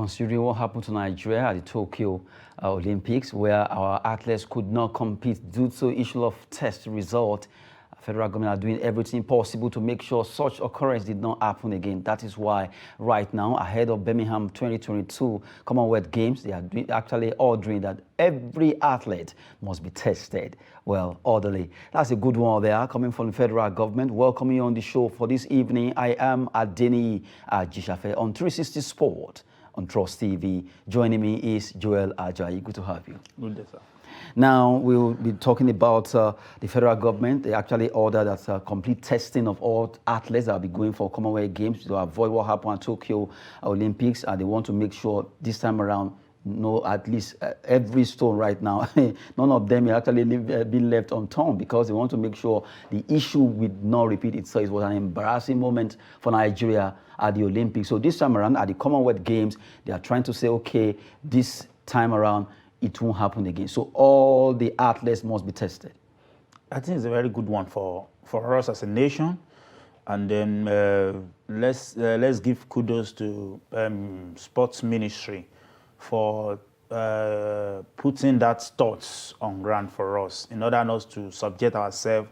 considering what happened to Nigeria at the Tokyo Olympics, where our athletes could not compete due to issue of test result, federal government are doing everything possible to make sure such occurrence did not happen again. That is why right now, ahead of Birmingham 2022 Commonwealth Games, they are actually ordering that every athlete must be tested. Well, orderly. That's a good one there, coming from the federal government. Welcoming you on the show for this evening. I am Adeni Ajishafe on 360 Sport on Trust TV. Joining me is Joel Ajayi. Good to have you. Good day, sir. Now, we'll be talking about the federal government. They actually ordered that complete testing of all athletes that will be going for Commonwealth Games to avoid what happened at Tokyo Olympics. And they want to make sure this time around, at least every stone right now, none of them will actually be left unturned, because they want to make sure the issue will not repeat itself. It was an embarrassing moment for Nigeria at the Olympics. So this time around, at the Commonwealth Games, they are trying to say, okay, this time around, it won't happen again. So all the athletes must be tested. I think it's a very good one for us as a nation. And then let's give kudos to sports ministry for putting that thoughts on ground for us, in order not to subject ourselves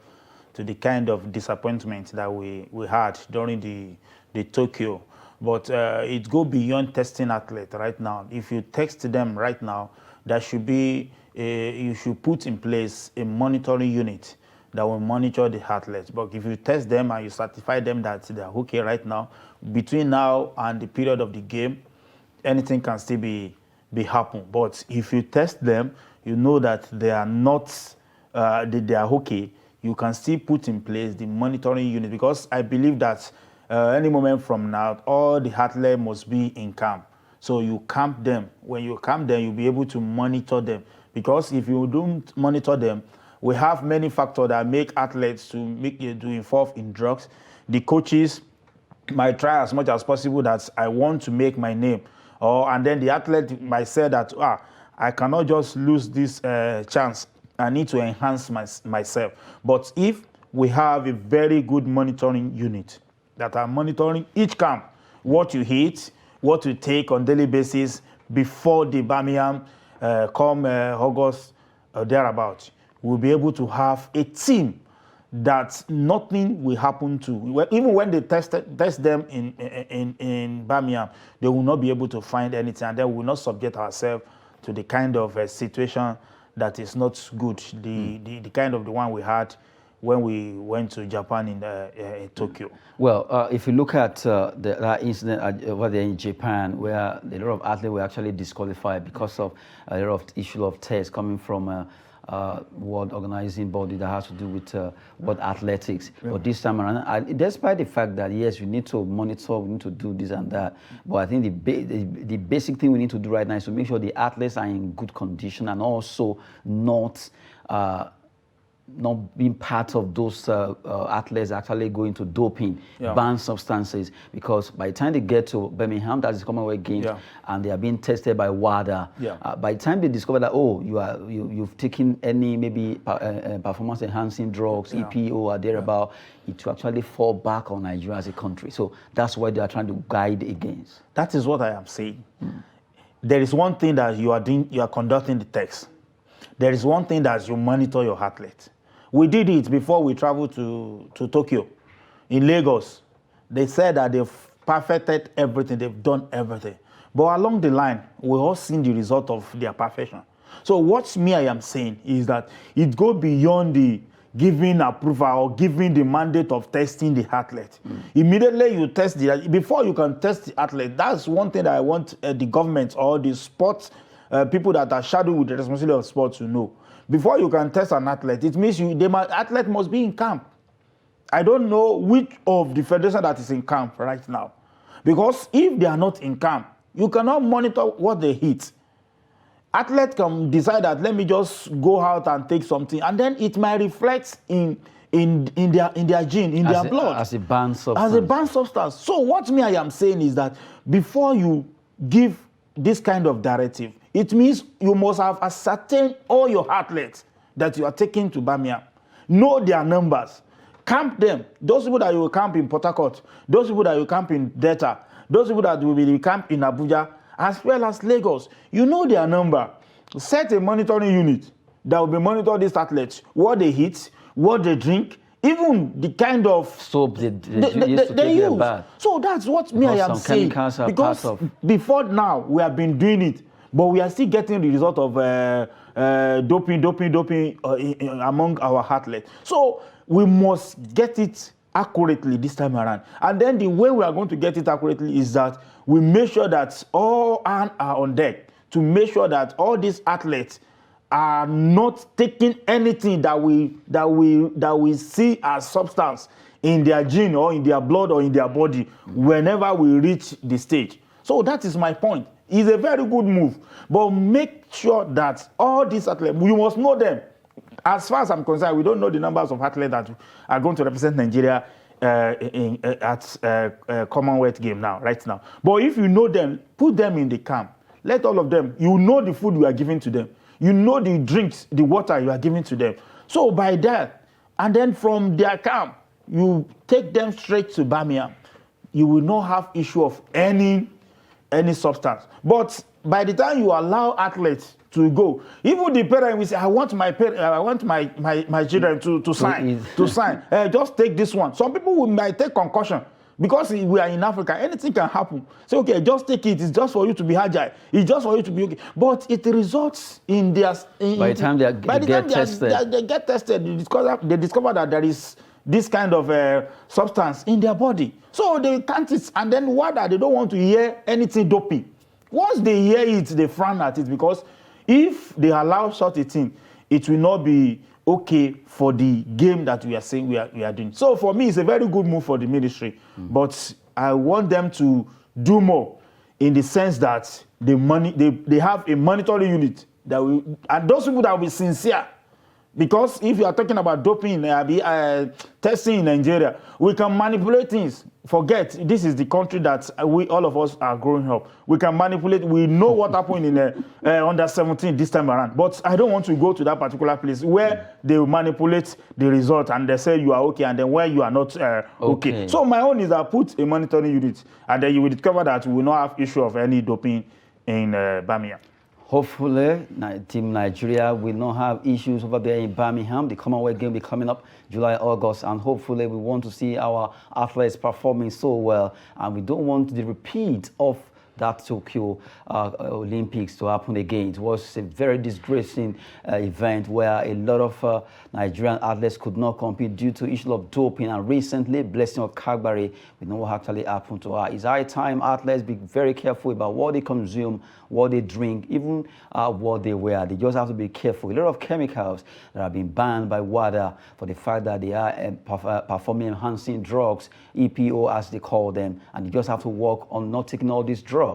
to the kind of disappointment that we had during the Tokyo. But it goes beyond testing athletes right now. If you test them right now, there should be you should put in place a monitoring unit that will monitor the athletes. But if you test them and you certify them that they are okay right now, between now and the period of the game, anything can still be happen. But if you test them, you know that they are not they are okay, you can still put in place the monitoring unit, because I believe that any moment from now, all the athletes must be in camp. So you camp them. When you camp them, you'll be able to monitor them. Because if you don't monitor them, we have many factors that make athletes to involve in drugs. The coaches might try as much as possible that I want to make my name. And then the athlete might say that, I cannot just lose this chance. I need to enhance myself. But if we have a very good monitoring unit that are monitoring each camp, what you eat, what you take on daily basis before the Birmingham come August or thereabout, we'll be able to have a team that nothing will happen to. Even when they test them in Birmingham, they will not be able to find anything, and then we will not subject ourselves to the kind of situation that is not good, the kind of the one we had when we went to Japan in Tokyo. Well, if you look at that incident over there in Japan, where a lot of athletes were actually disqualified because of a lot of issue of tests coming from world organizing body that has to do with world athletics. Yeah. But this time around, despite the fact that, yes, we need to monitor, we need to do this and that, but I think the basic thing we need to do right now is to make sure the athletes are in good condition, and also not being part of those athletes actually going to doping, banned substances, because by the time they get to Birmingham, that is Commonwealth Games, and they are being tested by WADA, by the time they discover that, you've taken any maybe performance enhancing drugs, EPO or thereabout, it will actually fall back on Nigeria as a country. So that's why they are trying to guide against. That is what I am saying. There is one thing that you are doing, you are conducting the test. There is one thing that you monitor your athletes. We did it before we traveled to Tokyo. In Lagos, they said that they've perfected everything, they've done everything. But along the line, we've all seen the result of their perfection. So what I am saying is that it goes beyond the giving approval or giving the mandate of testing the athlete. Immediately you test before you can test the athlete, that's one thing that I want the government or the sports people that are shadowed with the responsibility of sports to know. Before you can test an athlete, it means the athlete must be in camp. I don't know which of the federation that is in camp right now. Because if they are not in camp, you cannot monitor what they eat. Athletes can decide that, let me just go out and take something, and then it might reflect in their gene, in their blood. As a banned substance. As a banned substance. So what I am saying is that before you give this kind of directive, it means you must have ascertained all your athletes that you are taking to Birmingham. Know their numbers. Camp them. Those people that you will camp in Port Harcourt, those people that you camp in Delta, those people that will be camp in Abuja, as well as Lagos. You know their number. Set a monitoring unit that will be monitor these athletes, what they eat, what they drink, even the kind of soap they use to take their bath. So that's what me I am saying. Chemicals are because part of. before now we have been doing it, but we are still getting the result of doping among our athletes. So we must get it accurately this time around. And then the way we are going to get it accurately is that we make sure that all hands are on deck to make sure that all these athletes are not taking anything that we see as substance in their gene or in their blood or in their body whenever we reach the stage. So that is my point. It's a very good move, but make sure that all these athletes, you must know them. As far as I'm concerned, we don't know the numbers of athletes that are going to represent Nigeria at Commonwealth game right now. But if you know them, put them in the camp. Let all of them, you know the food you are giving to them. You know the drinks, the water you are giving to them. So by that, and then from their camp, you take them straight to Birmingham. You will not have issue of any substance. But by the time you allow athletes to go, even the parent will say, I want my children to sign. Just take this one. Some people might take concussion. Because we are in Africa, anything can happen. Say, okay, just take it. It's just for you to be agile. It's just for you to be okay. But it results in their... By the time they get tested, they discover that there is this kind of substance in their body. So they can't... And then they don't want to hear anything doping. Once they hear it, they frown at it. Because if they allow such a thing, it will not be okay for the game that we are saying we are doing. So for me, it's a very good move for the ministry. But I want them to do more in the sense that they have a monitoring unit that and those people that will be sincere. Because if you are talking about doping, testing in Nigeria, we can manipulate things. Forget, this is the country that all of us are growing up. We can manipulate. We know what happened in under 17 this time around. But I don't want to go to that particular place where they will manipulate the result and they say you are okay, and then where you are not okay. So my own is that put a monitoring unit, and then you will discover that we will not have issue of any doping in Birmingham. Hopefully, Team Nigeria will not have issues over there in Birmingham. The Commonwealth game will be coming up July, August, and hopefully we want to see our athletes performing so well. And we don't want the repeat of that Tokyo Olympics to happen again. It was a very disgracing event where a lot of Nigerian athletes could not compete due to issue of doping. And recently, Blessing Okagbare, we know what actually happened to her. It's high time athletes be very careful about what they consume, what they drink, even what they wear. They just have to be careful. A lot of chemicals that have been banned by WADA for the fact that they are performing enhancing drugs, EPO as they call them, and you just have to work on not taking all these drugs.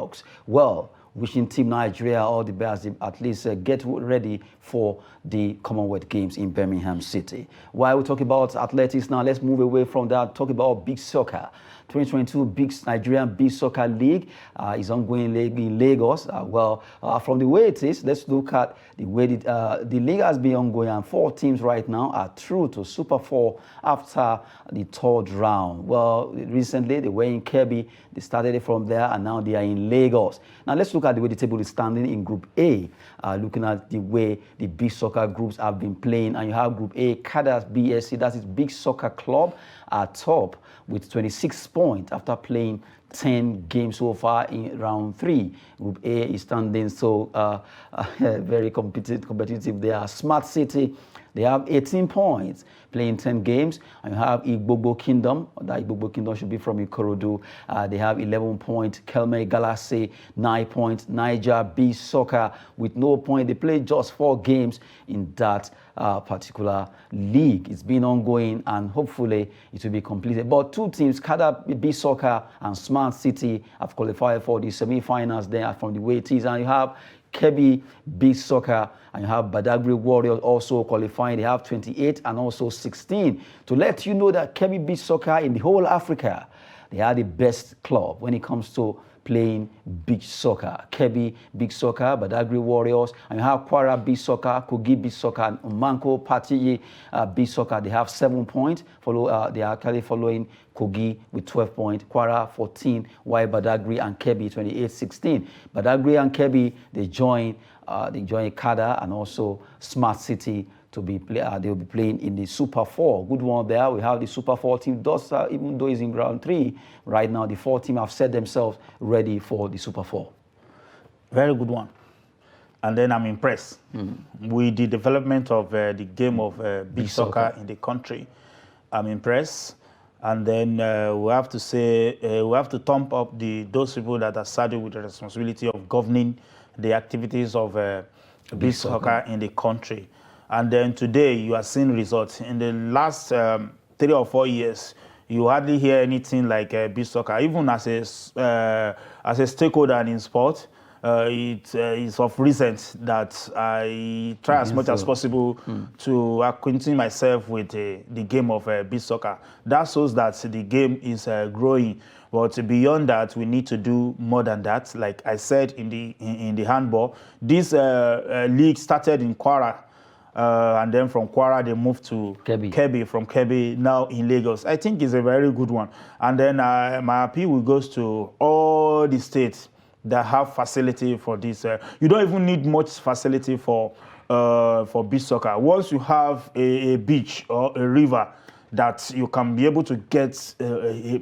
Well, wishing Team Nigeria all the best, at least get ready for the Commonwealth Games in Birmingham City. While we talk about athletics now, let's move away from that, talk about big soccer. 2022 Nigerian Big Soccer League is ongoing in Lagos. From the way it is, let's look at the way the league has been ongoing, and 4 teams right now are through to Super 4 after the 3rd round. Well, recently they were in Kebbi, they started it from there, and now they are in Lagos. Now let's look at the way the table is standing in Group A, looking at the way the big soccer groups have been playing, and you have Group A, Kadas BSC, that is Big Soccer Club, at top with 26 points after playing 10 games so far in round 3. Group A is standing so very competitive. They are Smart City. They have 18 points, playing 10 games. And you have Igbobo Kingdom. That Igbobo Kingdom should be from Ikorodu. They have 11 points. Kelme Galaxy, 9 points. Niger B Soccer with no point. They played just 4 games in that particular league. It's been ongoing, and hopefully it will be completed. But 2 teams, Kada B Soccer and Smart City, have qualified for the semi-finals there from the way it is. And you have Kebbi Big Soccer, and you have Badagry Warriors also qualifying. They have 28 and also 16. To let you know that Kebbi Big Soccer in the whole Africa, they are the best club when it comes to playing beach soccer. Kebbi Beach Soccer, Badagry Warriors, and you have Kwara Beach Soccer, Kogi Beach Soccer, and Nkunku Patigi Beach Soccer. They have 7 points. They are actually following Kogi with 12 points, Kwara 14, while Badagry and Kebbi 28-16. Badagry and Kebbi, they join Kada and also Smart City to be they'll be playing in the Super 4. Good one there. We have the Super 4 team. Even though it's in round 3, right now the 4 team have set themselves ready for the Super 4. Very good one. And then I'm impressed with the development of the game of beach soccer in the country. I'm impressed. And then we have to say, we have to thump up those people that are saddled with the responsibility of governing the activities of beach soccer in the country. And then today you are seeing results. In the last 3 or 4 years, you hardly hear anything like beach soccer. Even as a stakeholder in sport, it is of recent that I try as much as possible to acquaint myself with the game of beach soccer. That shows that the game is growing. But beyond that, we need to do more than that. Like I said in the handball, this league started in Kwara. And then from Kwara, they moved to Kebbi, from Kebbi, now in Lagos. I think it's a very good one. And then my appeal goes to all the states that have facility for this. You don't even need much facility for beach soccer. Once you have a beach or a river that you can be able to get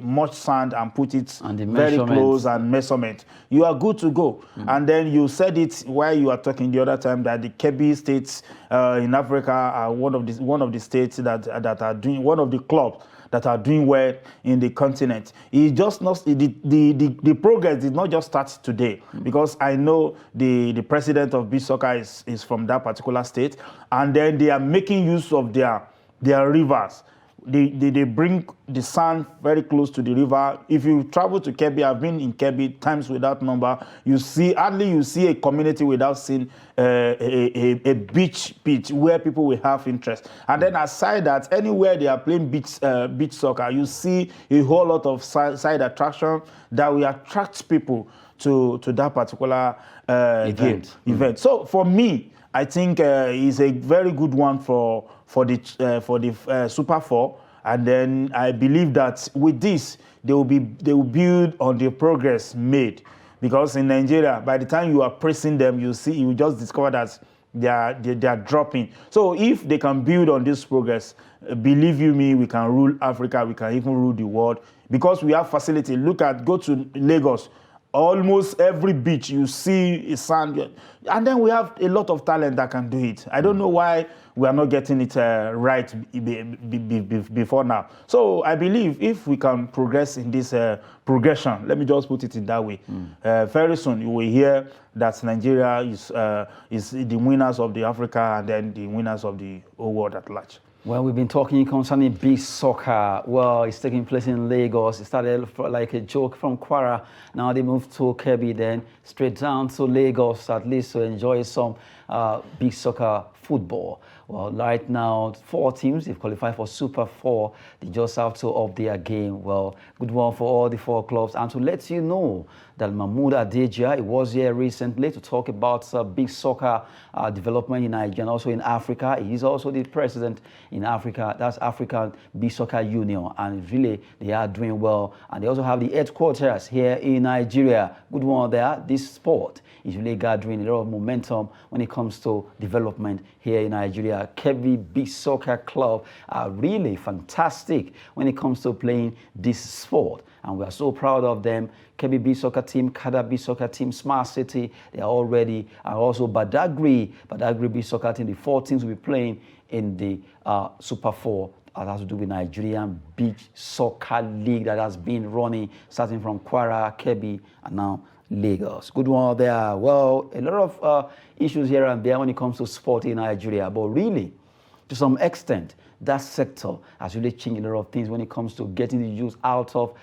much sand and put it very close and measurement, you are good to go. And then you said it while you were talking the other time that the Kebbi states in Africa are one of the states that are doing, one of the clubs that are doing well in the continent. It's just not the progress did not just start today, because I know the president of beach soccer is from that particular state, and then they are making use of their rivers. They bring the sand very close to the river. If you travel to Kebbi, I've been in Kebbi times without number, you see a community without seeing a beach pitch where people will have interest. And then aside that, anywhere they are playing beach soccer, you see a whole lot of side attraction that will attract people to that particular event. So for me, I think it's a very good one for the Super 4, and then I believe that with this they will build on the progress made, because in Nigeria, by the time you are pressing them, you just discover that they are dropping. So if they can build on this progress, believe you me, we can rule Africa, we can even rule the world, because we have facility. Go to Lagos. Almost every beach you see is sand, and then we have a lot of talent that can do it. I don't know why we are not getting it right before now. So I believe if we can progress in this progression, let me just put it in that way, very soon you will hear that Nigeria is the winners of the Africa and then the winners of the whole world at large. Well, we've been talking concerning beach soccer. Well, it's taking place in Lagos. It started like a joke from Kwara. Now they moved to Kebbi, then straight down to Lagos, at least to enjoy some beach soccer football. Well, right now, 4 teams, they've qualified for Super 4. They just have to up their game. Well, good one for all the 4 clubs. And to let you know that Mahmoud Adejia, he was here recently to talk about big soccer development in Nigeria and also in Africa. He is also the president in Africa. That's African Beach Soccer Union. And really, they are doing well. And they also have the headquarters here in Nigeria. Good one there. This sport is really gathering a lot of momentum when it comes to development here in Nigeria. Kebbi Beach Soccer Club are really fantastic when it comes to playing this sport. And we are so proud of them. Kebbi Beach Soccer Team, Kada Beach Soccer Team, Smart City, they are all ready. And also Badagry Beach Soccer Team, the 4 teams will be playing in the Super 4. That has to do with Nigerian Beach Soccer League that has been running, starting from Kwara, Kebbi, and now Lagos. Good one there. Well, a lot of issues here and there when it comes to sport in Nigeria, but really, to some extent, that sector has really changed a lot of things when it comes to getting the youth out of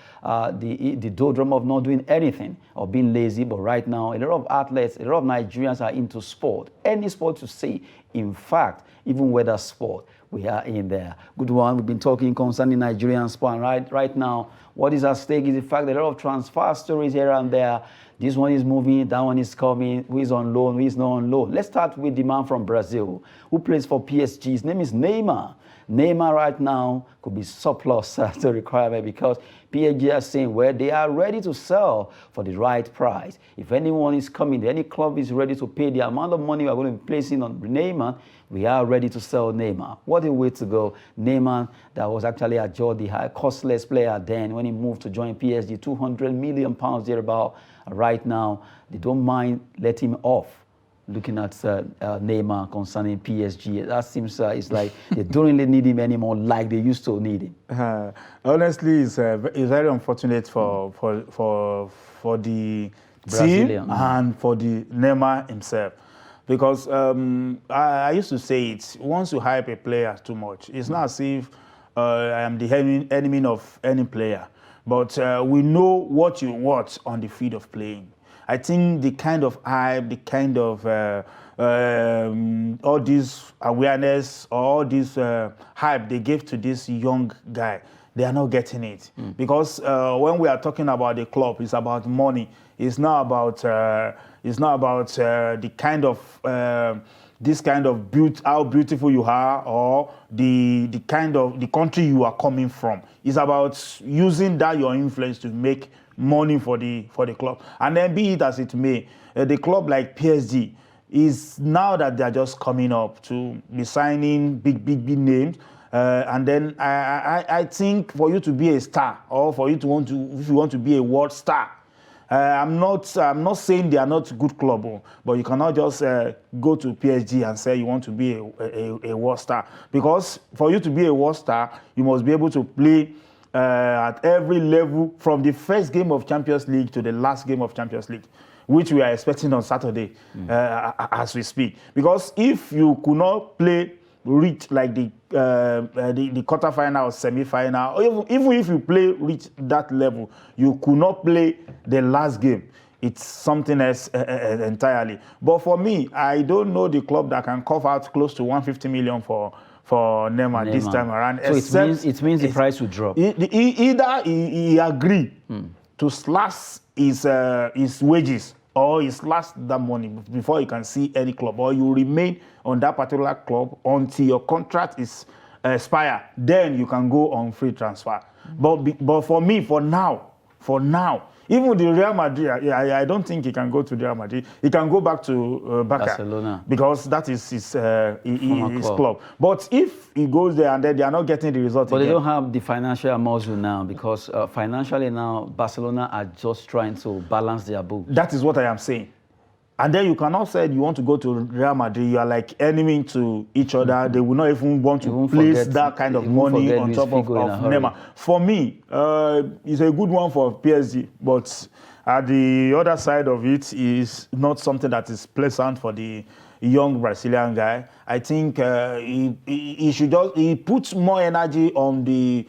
the doldrum of not doing anything or being lazy. But right now, a lot of athletes, a lot of Nigerians are into sport. Any sport you see, in fact, even weather sport, we are in there. Good one. We've been talking concerning Nigerian sport. Right now, what is at stake is the fact that a lot of transfer stories here and there. This one is moving, that one is coming, who is on loan, who is not on loan. Let's start with the man from Brazil who plays for PSG. His name is Neymar. Neymar right now could be surplus to requirement because PSG are saying, well, they are ready to sell for the right price. If anyone is coming, any club is ready to pay the amount of money we are going to be placing on Neymar, we are ready to sell Neymar. What a way to go. Neymar, that was actually a Jordi, high costless player then when he moved to join PSG, £200 million thereabout. Right now, they don't mind letting him off. Looking at Neymar concerning PSG, that seems it's like they don't really need him anymore like they used to need him. Honestly, it's very unfortunate for the Brazilian team and for the Neymar himself. Because I used to say it, once you hype a player too much, it's not as if I am the enemy of any player. But we know what you watch on the field of playing. I think the kind of hype, the kind of all this awareness, all this hype they gave to this young guy, they are not getting it. Because when we are talking about the club, it's about money. It's not about the kind of this kind of how beautiful you are or the kind of the country you are coming from. It's about using that your influence to make money for the club. And then be it as it may, the club like PSG is now that they are just coming up to be signing big names. And then I think for you to be a star or for you to if you want to be a world star, I'm not saying they are not a good club, but you cannot just go to PSG and say you want to be a world star. Because for you to be a world star, you must be able to play at every level from the first game of Champions League to the last game of Champions League, which we are expecting on Saturday as we speak. Because if you could not reach like the quarterfinal or semi-final, or even if you reach that level, you could not play the last game. It's something else entirely. But for me, I don't know the club that can cough out close to 150 million for Neymar this time around. So it means the price will drop. Either he agree to slash his wages, or he slash that money before you can see any club, or you remain on that particular club until your contract is expire. Then you can go on free transfer. But for me, for now, even the Real Madrid, I don't think he can go to Real Madrid. He can go back to Barcelona, because that is his club. But if he goes there and then they are not getting the result, but they don't have the financial muscle now because financially now Barcelona are just trying to balance their books. That is what I am saying. And then you cannot say you want to go to Real Madrid, you are like enemy to each other. They will not even want to place that kind of money on top of Neymar. For me, it's a good one for PSG, but at the other side of it is not something that is pleasant for the young Brazilian guy. I think he puts more energy on the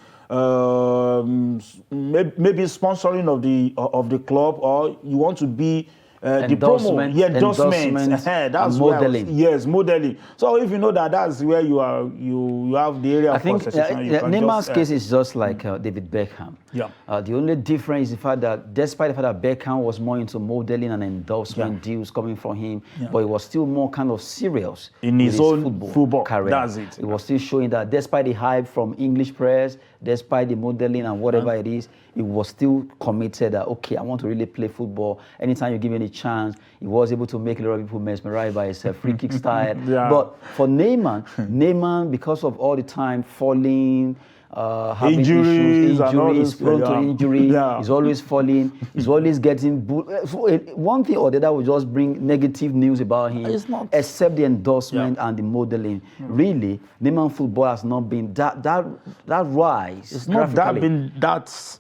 maybe sponsoring of the club, or you want to be the promo, endorsement, that's modeling. Yes, modeling. So if you know that's where you are, you have the area. I think Neymar's case is just like David Beckham. Yeah. The only difference is the fact that, despite the fact that Beckham was more into modeling and endorsement deals coming from him, but he was still more kind of serious in his own football career. That's it. He was still showing that, despite the hype from English players, despite the modeling and whatever it is, he was still committed that, okay, I want to really play football. Anytime you give me a chance, he was able to make a lot of people mesmerized by his free kick style. But for Neymar, because of all the time falling, having injuries, he's prone to injury, he's always falling, he's always getting one thing or the other will just bring negative news about him, except the endorsement and the modeling. Really, Neymar football has not been that rise. It's not been that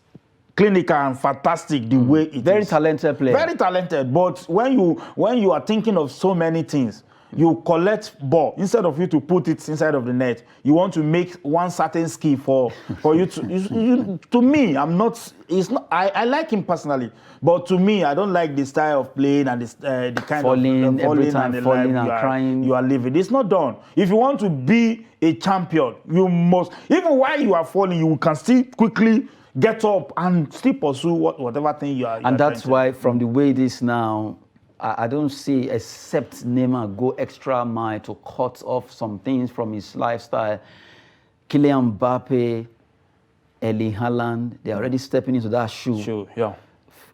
clinical and fantastic the way it is. Very talented player. Very talented, but when you are thinking of so many things, You collect ball instead of you to put it inside of the net. You want to make one certain skill for you to. To me, I'm not. It's not. I like him personally, but to me, I don't like the style of playing and the kind falling, of every time and falling and crying. You are living. It's not done. If you want to be a champion, you must. Even while you are falling, you can still quickly get up and still pursue whatever thing you are. And that's why, from the way it is now, I don't see, except Neymar go extra mile to cut off some things from his lifestyle. Kylian Mbappe, Erling Haaland, they're already stepping into that shoe. Yeah.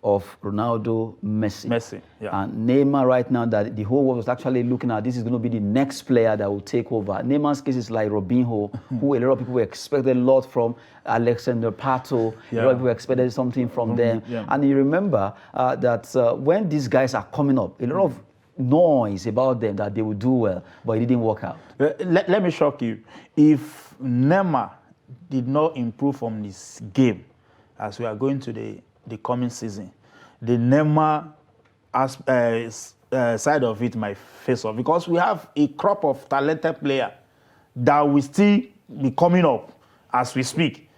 Of Ronaldo, Messi. Yeah. And Neymar right now, that the whole world was actually looking at, this is going to be the next player that will take over. Neymar's case is like Robinho, who a lot of people expected a lot from. Alexander Pato, a lot of people expected something from them. Yeah. And you remember that when these guys are coming up, a lot of noise about them that they will do well, but it didn't work out. Let me shock you. If Neymar did not improve from this game, as we are going to the coming season, the Neymar side of it might face off, because we have a crop of talented players that will still be coming up as we speak.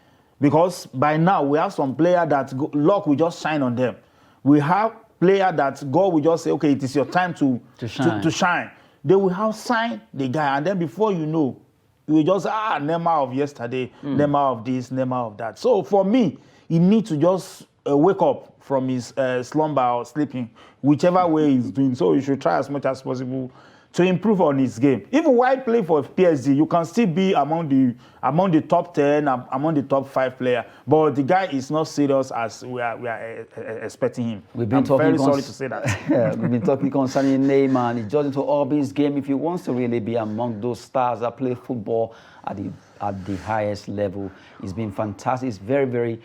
Because by now we have some players that luck will just shine on them. We have players that God will just say, okay, it is your time to shine. They will have signed the guy, and then before you know, you will just Neymar of yesterday, Neymar of this, Neymar of that. So for me, he needs to just wake up from his slumber or sleeping, whichever way he's doing. So he should try as much as possible to improve on his game. Even while playing for PSG, you can still be among the top 10, among the top 5 players. But the guy is not serious as we are expecting him. I'm very sorry to say that. We've been talking concerning Neymar, and he's just into all his game. If he wants to really be among those stars that play football at the highest level, he's been fantastic. He's very, very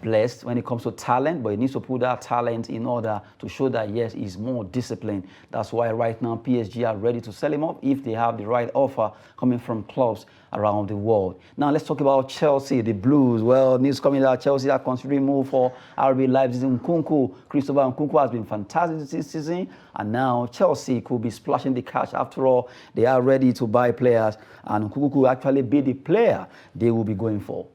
blessed when it comes to talent, but he needs to put that talent in order to show that, yes, he's more disciplined. That's why right now PSG are ready to sell him up if they have the right offer coming from clubs around the world. Now let's talk about Chelsea, the Blues. Well, news coming out, Chelsea are considering move for RB Leipzig. Nkunku, Christopher Nkunku has been fantastic this season, and now Chelsea could be splashing the cash. After all, they are ready to buy players, and Nkunku could actually be the player they will be going for.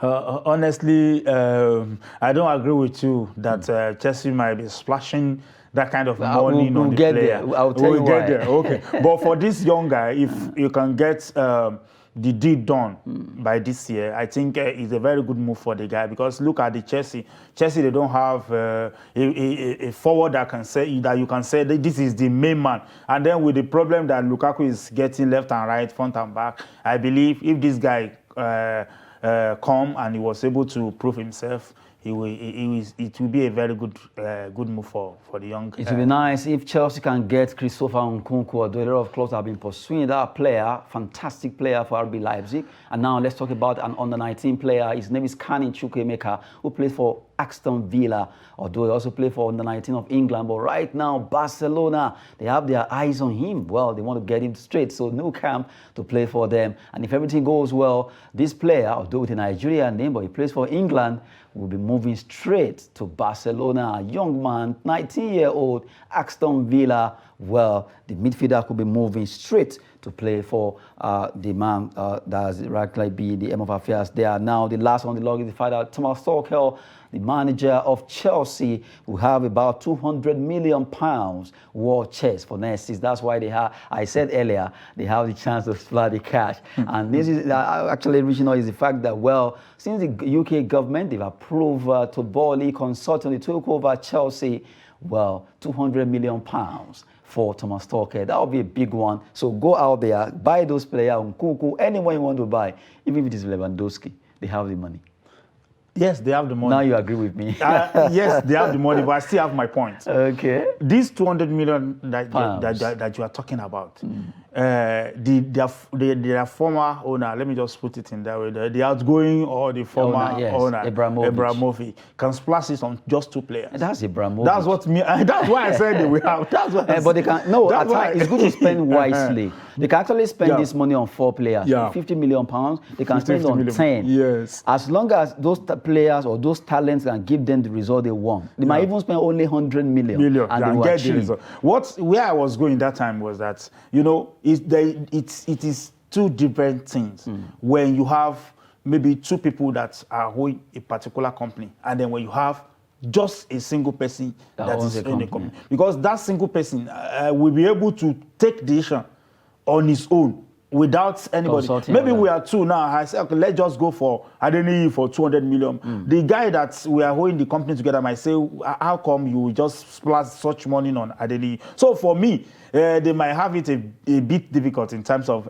Honestly, I don't agree with you that Chelsea might be splashing that kind of money on the player. There. I'll tell you why. Get there. Okay. But for this young guy, if you can get the deal done by this year, I think it's a very good move for the guy, because look at the Chelsea. Chelsea, they don't have a forward that you can say that this is the main man. And then with the problem that Lukaku is getting left and right, front and back, I believe if this guy come and he was able to prove himself, it will be a very good move for the young. It would be nice if Chelsea can get Christopher Nkunku. Although a lot of clubs have been pursuing that player, fantastic player for RB Leipzig. And now let's talk about an under-19 player. His name is Kani Chukwuemeka, who plays for Aston Villa, although he also played for under-19 of England. But right now, Barcelona, they have their eyes on him. Well, they want to get him straight, so no camp to play for them. And if everything goes well, this player, although with a Nigerian name, but he plays for England, will be moving straight to Barcelona. A young man, 19-year-old, Aston Villa. Well, the midfielder could be moving straight to play for the man that's likely be the aim of affairs there. Now, the last on the log is the fact that Thomas Tuchel, the manager of Chelsea, will have about £200 million war chest for next season. That's why they have, I said earlier, they have the chance to splash the cash. And this is actually reaching out is the fact that, well, since the UK government, they've approved Toboli Consulting, they took over Chelsea, well, £200 million for Thomas Tuchel. That would be a big one. So go out there, buy those players, Nkunku, anyone you want to buy, even if it is Lewandowski, they have the money. Yes, they have the money. Now you agree with me. Yes, they have the money, but I still have my point. Okay. These 200 million that you are talking about, their former owner, let me just put it in that way, the outgoing or the former owner, Abramovich, can splash it on just 2 players. That's Abramovich. That's what me. That's why I said we have. That's what. But they can. No, it's good to spend wisely. They can actually spend this money on 4 players. Yeah. £50 million. They can spend on 10. Yes. As long as those players or those talents can give them the result they want. They might even spend only 100 million. And they will get achieve. the result. Where I was going that time was that, it is 2 different things. When you have maybe 2 people that are owning a particular company, and then when you have just a single person that is in a company. Because that single person will be able to take decision on his own without anybody. Maybe we are 2 now. I say, okay, let's just go for Adeniyi for 200 million. The guy that we are holding the company together might say, how come you just splash such money on Adeniyi? So for me, they might have it a bit difficult in terms of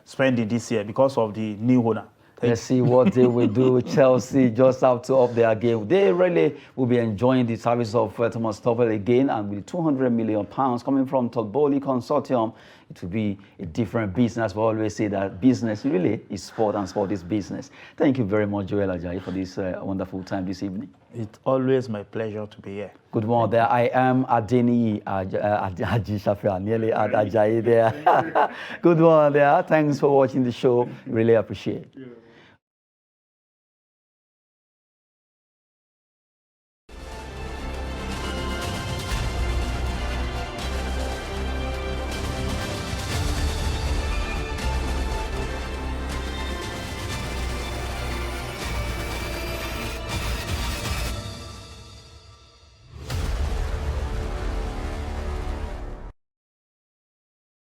spending this year because of the new owner. Let's see what they will do. Chelsea just have to up their game. They really will be enjoying the service of Thomas Tuchel again, and with £200 million coming from Tolboli Consortium, it will be a different business. We always say that business really is sport and sport is business. Thank you very much, Joel Ajayi, for this wonderful time this evening. It's always my pleasure to be here. Good morning. There I am, Adeniyi Aji Shafia, nearly at Ajayi there. Good morning there. Thanks for watching the show. Really appreciate it.